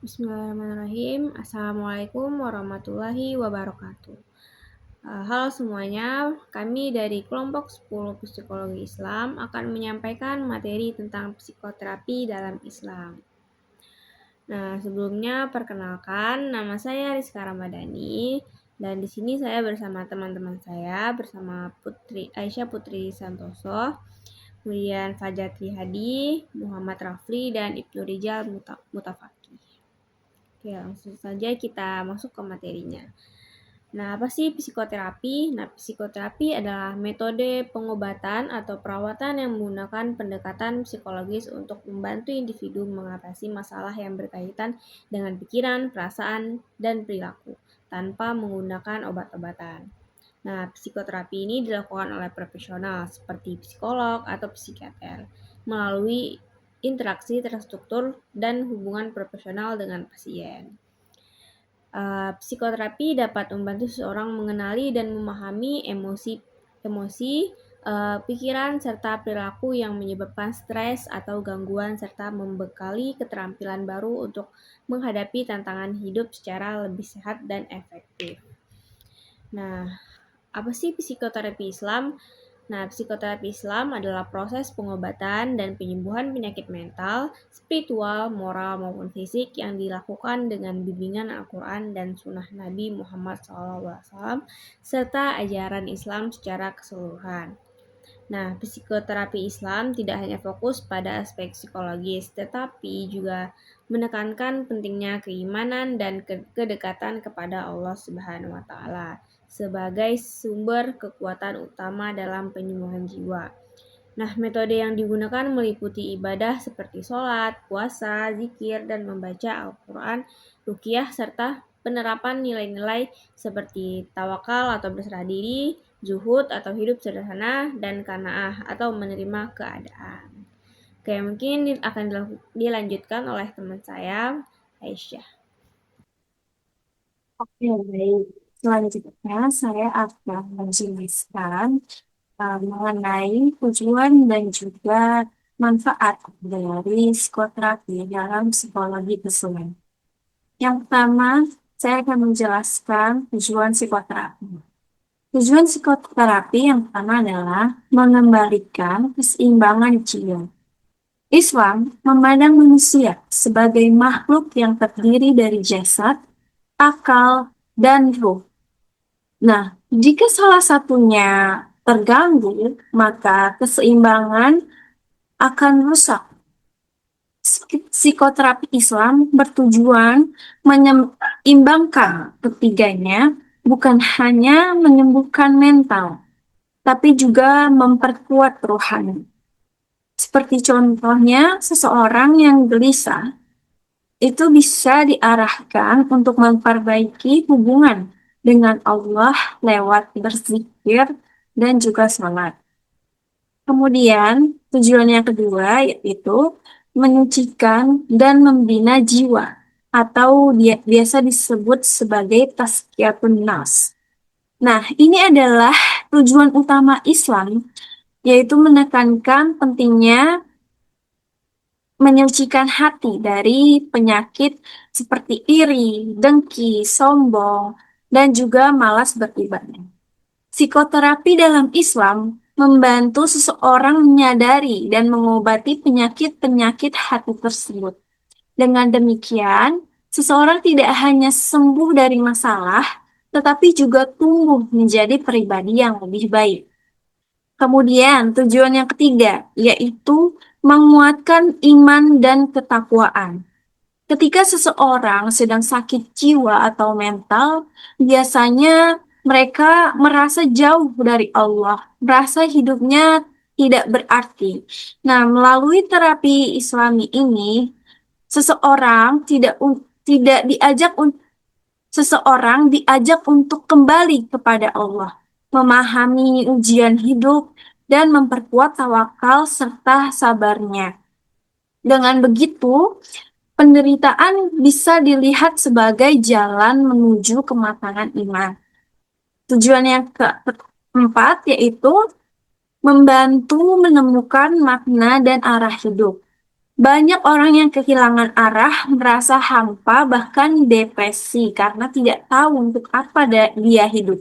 Bismillahirrahmanirrahim. Assalamualaikum warahmatullahi wabarakatuh. Halo semuanya, kami dari kelompok 10 Psikologi Islam akan menyampaikan materi tentang psikoterapi dalam Islam. Nah, sebelumnya perkenalkan, nama saya Rizka Ramadhani dan di sini saya bersama teman-teman saya bersama Aisyah Putri Santoso, kemudian Fajatri Hadi, Muhammad Rafli dan Ibnu Rijal Mutafaki. Oke, langsung saja kita masuk ke materinya. Nah, apa sih psikoterapi? Nah, psikoterapi adalah metode pengobatan atau perawatan yang menggunakan pendekatan psikologis untuk membantu individu mengatasi masalah yang berkaitan dengan pikiran, perasaan, dan perilaku tanpa menggunakan obat-obatan. Nah, psikoterapi ini dilakukan oleh profesional seperti psikolog atau psikiater melalui interaksi terstruktur dan hubungan profesional dengan pasien. Psikoterapi dapat membantu seseorang mengenali dan memahami emosi, pikiran, serta perilaku yang menyebabkan stres atau gangguan, serta membekali keterampilan baru untuk menghadapi tantangan hidup secara lebih sehat dan efektif. Nah, apa sih psikoterapi Islam? Nah, psikoterapi Islam adalah proses pengobatan dan penyembuhan penyakit mental, spiritual, moral, maupun fisik yang dilakukan dengan bimbingan Al-Quran dan Sunnah Nabi Muhammad SAW, serta ajaran Islam secara keseluruhan. Nah, psikoterapi Islam tidak hanya fokus pada aspek psikologis, tetapi juga menekankan pentingnya keimanan dan kedekatan kepada Allah Subhanahu wa Ta'ala sebagai sumber kekuatan utama dalam penyembuhan jiwa. Nah, metode yang digunakan meliputi ibadah seperti sholat, puasa, zikir, dan membaca Al-Quran, ruqyah, serta penerapan nilai-nilai seperti tawakal atau berserah diri, zuhud atau hidup sederhana, dan qanaah atau menerima keadaan. Oke, mungkin akan dilanjutkan oleh teman saya, Aisyah. Oke, baik. Selanjutnya, saya akan menjelaskan mengenai tujuan dan juga manfaat dari psikoterapi dalam psikologi keseluruhan. Yang pertama, saya akan menjelaskan tujuan psikoterapi. Tujuan psikoterapi yang pertama adalah mengembalikan keseimbangan jiwa. Islam memandang manusia sebagai makhluk yang terdiri dari jasad, akal, dan ruh. Nah, jika salah satunya terganggu, maka keseimbangan akan rusak. Psikoterapi Islam bertujuan menyeimbangkan ketiganya, bukan hanya menyembuhkan mental, tapi juga memperkuat rohani. Seperti contohnya, seseorang yang gelisah itu bisa diarahkan untuk memperbaiki hubungan dengan Allah lewat berzikir dan juga sholat. Kemudian, tujuan yang kedua yaitu menyucikan dan membina jiwa atau biasa disebut sebagai tazkiyatun nas. Nah, ini adalah tujuan utama Islam, yaitu menekankan pentingnya menyucikan hati dari penyakit seperti iri, dengki, sombong, dan juga malas beribadah. Psikoterapi dalam Islam membantu seseorang menyadari dan mengobati penyakit-penyakit hati tersebut. Dengan demikian, seseorang tidak hanya sembuh dari masalah, tetapi juga tumbuh menjadi pribadi yang lebih baik. Kemudian, tujuan yang ketiga yaitu menguatkan iman dan ketakwaan. Ketika seseorang sedang sakit jiwa atau mental, biasanya mereka merasa jauh dari Allah, merasa hidupnya tidak berarti. Nah, melalui terapi Islami ini, seseorang tidak diajak seseorang diajak untuk kembali kepada Allah, memahami ujian hidup dan memperkuat tawakal serta sabarnya. Dengan begitu, penderitaan bisa dilihat sebagai jalan menuju kematangan iman. Tujuan yang keempat yaitu membantu menemukan makna dan arah hidup. Banyak orang yang kehilangan arah, merasa hampa, bahkan depresi karena tidak tahu untuk apa dia hidup.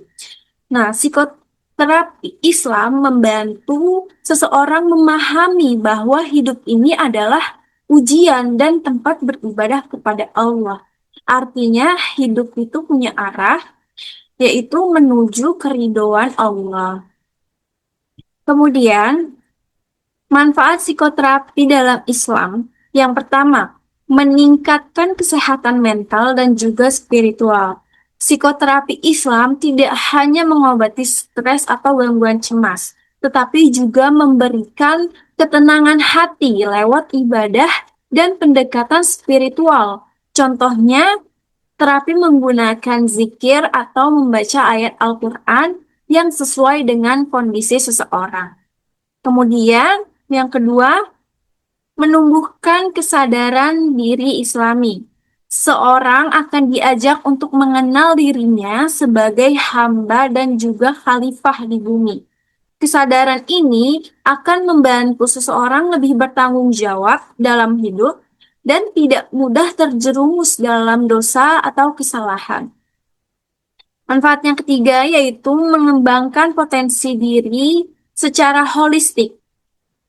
Nah, psikoterapi Islam membantu seseorang memahami bahwa hidup ini adalah ujian dan tempat beribadah kepada Allah. Artinya, hidup itu punya arah, yaitu menuju keridhaan Allah. Kemudian, manfaat psikoterapi dalam Islam, yang pertama, meningkatkan kesehatan mental dan juga spiritual. Psikoterapi Islam tidak hanya mengobati stres atau gangguan cemas, tetapi juga memberikan ketenangan hati lewat ibadah dan pendekatan spiritual. Contohnya, terapi menggunakan zikir atau membaca ayat Al-Quran yang sesuai dengan kondisi seseorang. Kemudian, yang kedua, menumbuhkan kesadaran diri Islami. Seorang akan diajak untuk mengenal dirinya sebagai hamba dan juga khalifah di bumi. Kesadaran ini akan membantu seseorang lebih bertanggung jawab dalam hidup dan tidak mudah terjerumus dalam dosa atau kesalahan. Manfaat yang ketiga yaitu mengembangkan potensi diri secara holistik.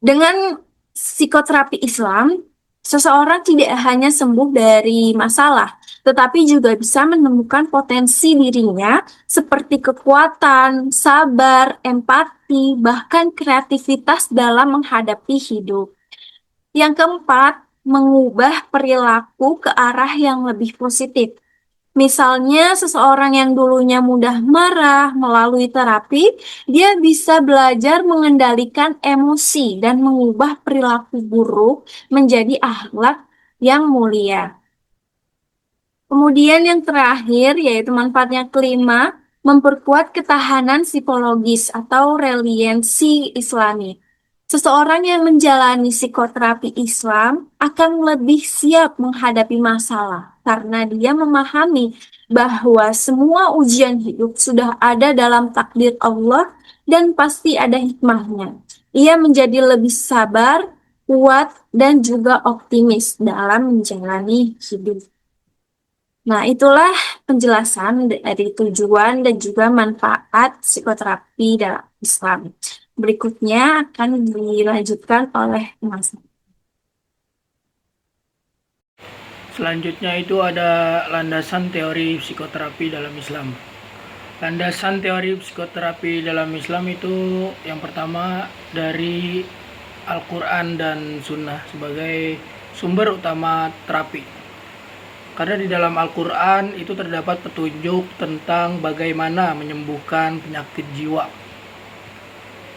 Dengan psikoterapi Islam, seseorang tidak hanya sembuh dari masalah, tetapi juga bisa menemukan potensi dirinya seperti kekuatan, sabar, empati, bahkan kreativitas dalam menghadapi hidup. Yang keempat, mengubah perilaku ke arah yang lebih positif. Misalnya, seseorang yang dulunya mudah marah melalui terapi, dia bisa belajar mengendalikan emosi dan mengubah perilaku buruk menjadi akhlak yang mulia. Kemudian yang terakhir, yaitu manfaatnya kelima, memperkuat ketahanan psikologis atau resiliensi Islami. Seseorang yang menjalani psikoterapi Islam akan lebih siap menghadapi masalah karena dia memahami bahwa semua ujian hidup sudah ada dalam takdir Allah dan pasti ada hikmahnya. Ia menjadi lebih sabar, kuat, dan juga optimis dalam menjalani hidup. Nah, itulah penjelasan dari tujuan dan juga manfaat psikoterapi dalam Islam. Berikutnya akan dilanjutkan oleh Mas. Selanjutnya itu ada landasan teori psikoterapi dalam Islam. Landasan teori psikoterapi dalam Islam itu yang pertama dari Al-Quran dan Sunnah sebagai sumber utama terapi. Karena di dalam Al-Quran itu terdapat petunjuk tentang bagaimana menyembuhkan penyakit jiwa.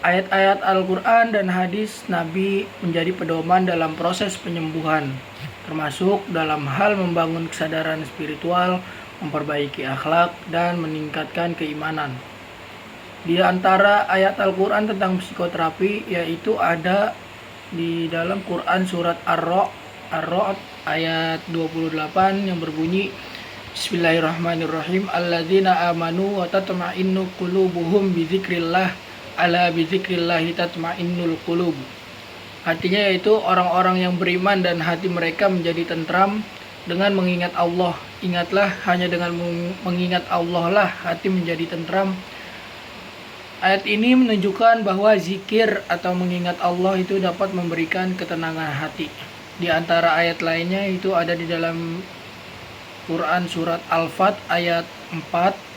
Ayat-ayat Al-Quran dan hadis Nabi menjadi pedoman dalam proses penyembuhan, termasuk dalam hal membangun kesadaran spiritual, memperbaiki akhlak, dan meningkatkan keimanan. Di antara ayat Al-Quran tentang psikoterapi yaitu ada di dalam Quran surat Ar-Ra'd ayat 28 yang berbunyi Bismillahirrahmanirrahim alladzina amanu wa tatma'innu qulubuhum bizikrillah ala bizikrillahi tatma'innul qulub. Artinya yaitu orang-orang yang beriman dan hati mereka menjadi tentram dengan mengingat Allah. Ingatlah, hanya dengan mengingat Allah lah hati menjadi tentram. Ayat ini menunjukkan bahwa zikir atau mengingat Allah itu dapat memberikan ketenangan hati. Di antara ayat lainnya itu ada di dalam Quran surat Al-Fat ayat 4.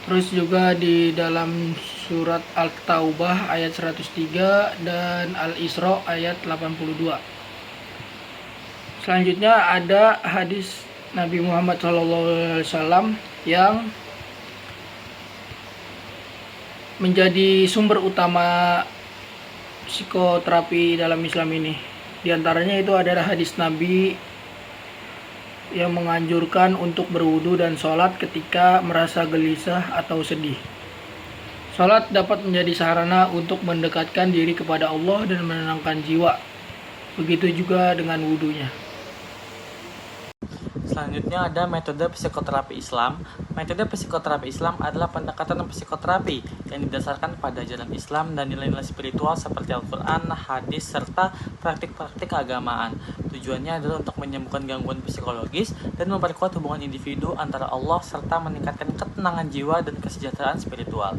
Terus juga di dalam surat Al-Taubah ayat 103 dan Al-Isra ayat 82. Selanjutnya ada hadis Nabi Muhammad SAW yang menjadi sumber utama psikoterapi dalam Islam ini. Di antaranya itu adalah hadis Nabi yang menganjurkan untuk berwudu dan sholat ketika merasa gelisah atau sedih. Sholat dapat menjadi sarana untuk mendekatkan diri kepada Allah dan menenangkan jiwa. Begitu juga dengan wudunya. Selanjutnya ada metode psikoterapi Islam. Metode psikoterapi Islam adalah pendekatan psikoterapi yang didasarkan pada ajaran Islam dan nilai-nilai spiritual seperti Al-Quran, hadis, serta praktik-praktik keagamaan. Tujuannya adalah untuk menyembuhkan gangguan psikologis dan memperkuat hubungan individu antara Allah serta meningkatkan ketenangan jiwa dan kesejahteraan spiritual.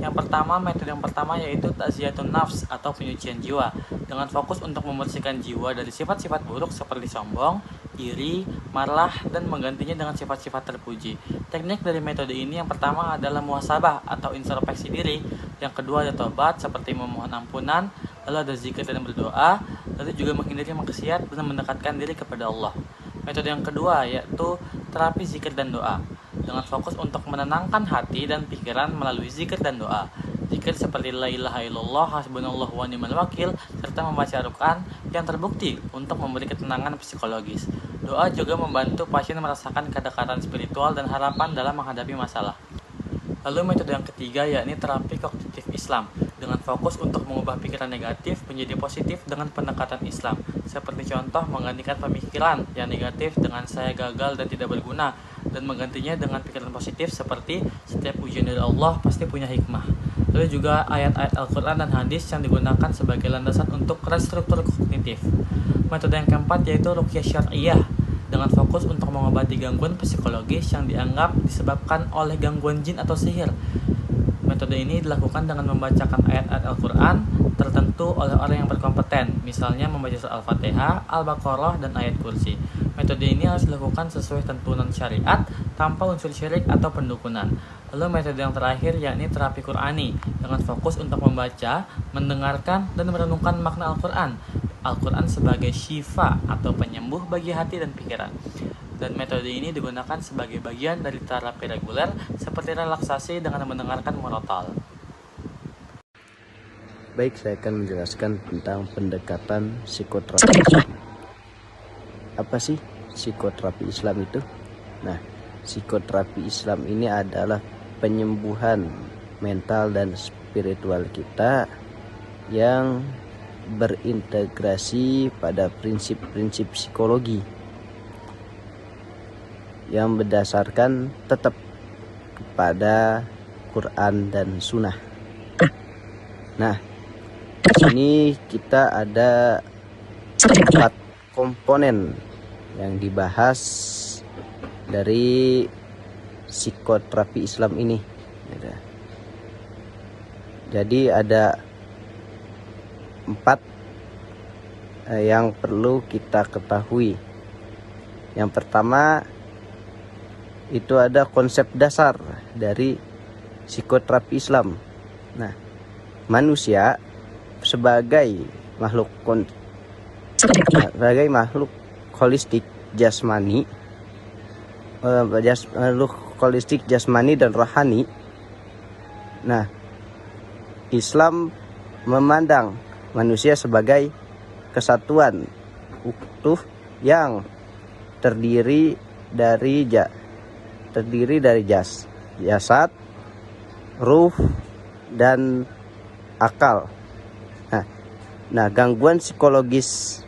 Metode yang pertama yaitu ta'ziyatun nafs atau penyucian jiwa dengan fokus untuk membersihkan jiwa dari sifat-sifat buruk seperti sombong, iri, marah, dan menggantinya dengan sifat-sifat terpuji. Teknik dari metode ini yang pertama adalah muhasabah atau introspeksi diri, yang kedua ada tobat seperti memohon ampunan, lalu ada zikir dan berdoa, lalu juga menghindari maksiat dan mendekatkan diri kepada Allah. Metode yang kedua yaitu terapi zikir dan doa dengan fokus untuk menenangkan hati dan pikiran melalui zikir dan doa. Zikir seperti la ilaha illallah, hasbunallahu wa ni'mal wakil, serta membaca Al-Quran yang terbukti untuk memberi ketenangan psikologis. Doa juga membantu pasien merasakan kedekatan spiritual dan harapan dalam menghadapi masalah. Lalu metode yang ketiga yakni terapi kognitif Islam dengan fokus untuk mengubah pikiran negatif menjadi positif dengan pendekatan Islam. Seperti contoh menggantikan pemikiran yang negatif dengan saya gagal dan tidak berguna dan menggantinya dengan pikiran positif seperti setiap ujian dari Allah pasti punya hikmah. Lalu juga ayat-ayat Al-Quran dan hadis yang digunakan sebagai landasan untuk restruktur kognitif. Metode yang keempat yaitu ruqyah syar'iyah dengan fokus untuk mengobati gangguan psikologis yang dianggap disebabkan oleh gangguan jin atau sihir. Metode ini dilakukan dengan membacakan ayat-ayat Al-Quran tertentu oleh orang yang berkompeten, misalnya membaca surah Al-Fatihah, Al-Baqarah, dan ayat kursi. Metode ini harus dilakukan sesuai tuntunan syariat tanpa unsur syirik atau pendukunan. Lalu metode yang terakhir yakni terapi Qur'ani dengan fokus untuk membaca, mendengarkan, dan merenungkan makna Al-Quran. Al-Quran sebagai syifa atau penyembuh bagi hati dan pikiran. Dan metode ini digunakan sebagai bagian dari terapi reguler seperti relaksasi dengan mendengarkan murotal. Baik, saya akan menjelaskan tentang pendekatan psikoterapi Islam. Apa sih psikoterapi Islam itu? Nah, psikoterapi Islam ini adalah penyembuhan mental dan spiritual kita yang berintegrasi pada prinsip-prinsip psikologi yang berdasarkan tetap kepada Quran dan Sunnah. Nah, di sini kita ada 4 komponen yang dibahas dari psikoterapi Islam ini. Jadi ada 4 yang perlu kita ketahui. Yang pertama itu ada konsep dasar dari psikoterapi Islam. Nah, manusia sebagai makhluk holistik jasmani, makhluk holistik jasmani dan rohani. Nah, Islam memandang manusia sebagai kesatuan utuh yang terdiri dari jasad, ruh, dan akal. Nah, gangguan psikologis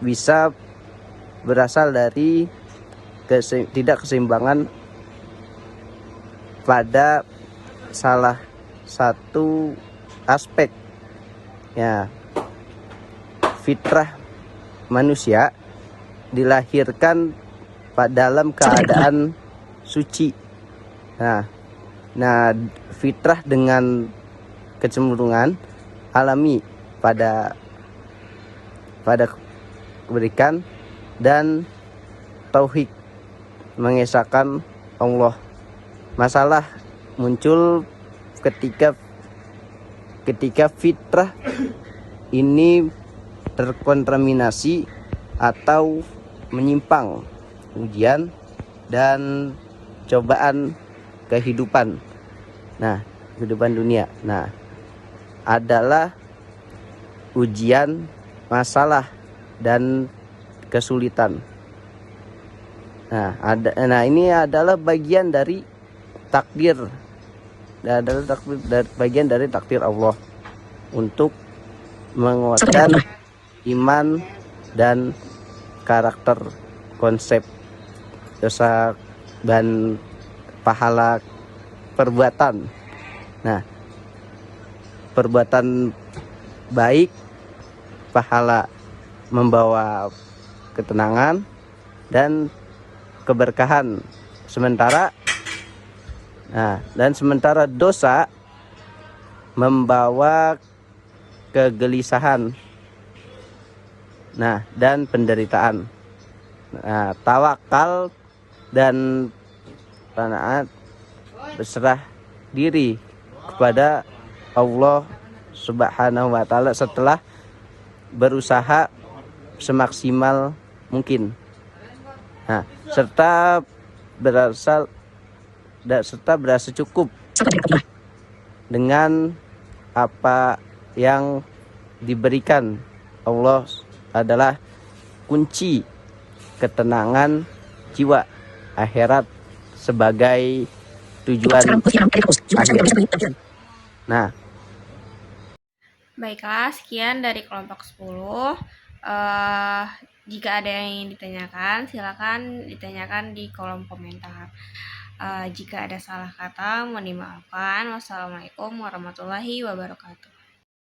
bisa berasal dari tidak keseimbangan pada salah satu aspek. Ya, fitrah manusia dilahirkan dalam keadaan suci. Nah, fitrah dengan kecenderungan alami pada kebaikan dan tauhid, mengesahkan Allah. Masalah muncul ketika fitrah ini terkontaminasi atau menyimpang ujian dan cobaan kehidupan. Nah, kehidupan dunia. Nah, adalah ujian, masalah, dan kesulitan. Nah, ini adalah bagian dari takdir. Bagian dari takdir Allah untuk menguatkan iman dan karakter konsep dosa dan pahala perbuatan. Nah, perbuatan baik pahala membawa ketenangan dan keberkahan. Sementara dosa membawa kegelisahan. Dan penderitaan. Tawakal dan qanaat berserah diri kepada Allah Subhanahu wa taala setelah berusaha semaksimal mungkin. Serta berasa cukup dengan apa yang diberikan Allah adalah kunci ketenangan jiwa akhirat sebagai tujuan akhir. Baiklah, sekian dari kelompok 10. Jika ada yang ingin ditanyakan, silakan ditanyakan di kolom komentar. Jika ada salah kata, mohon dimaafkan. Wassalamualaikum warahmatullahi wabarakatuh.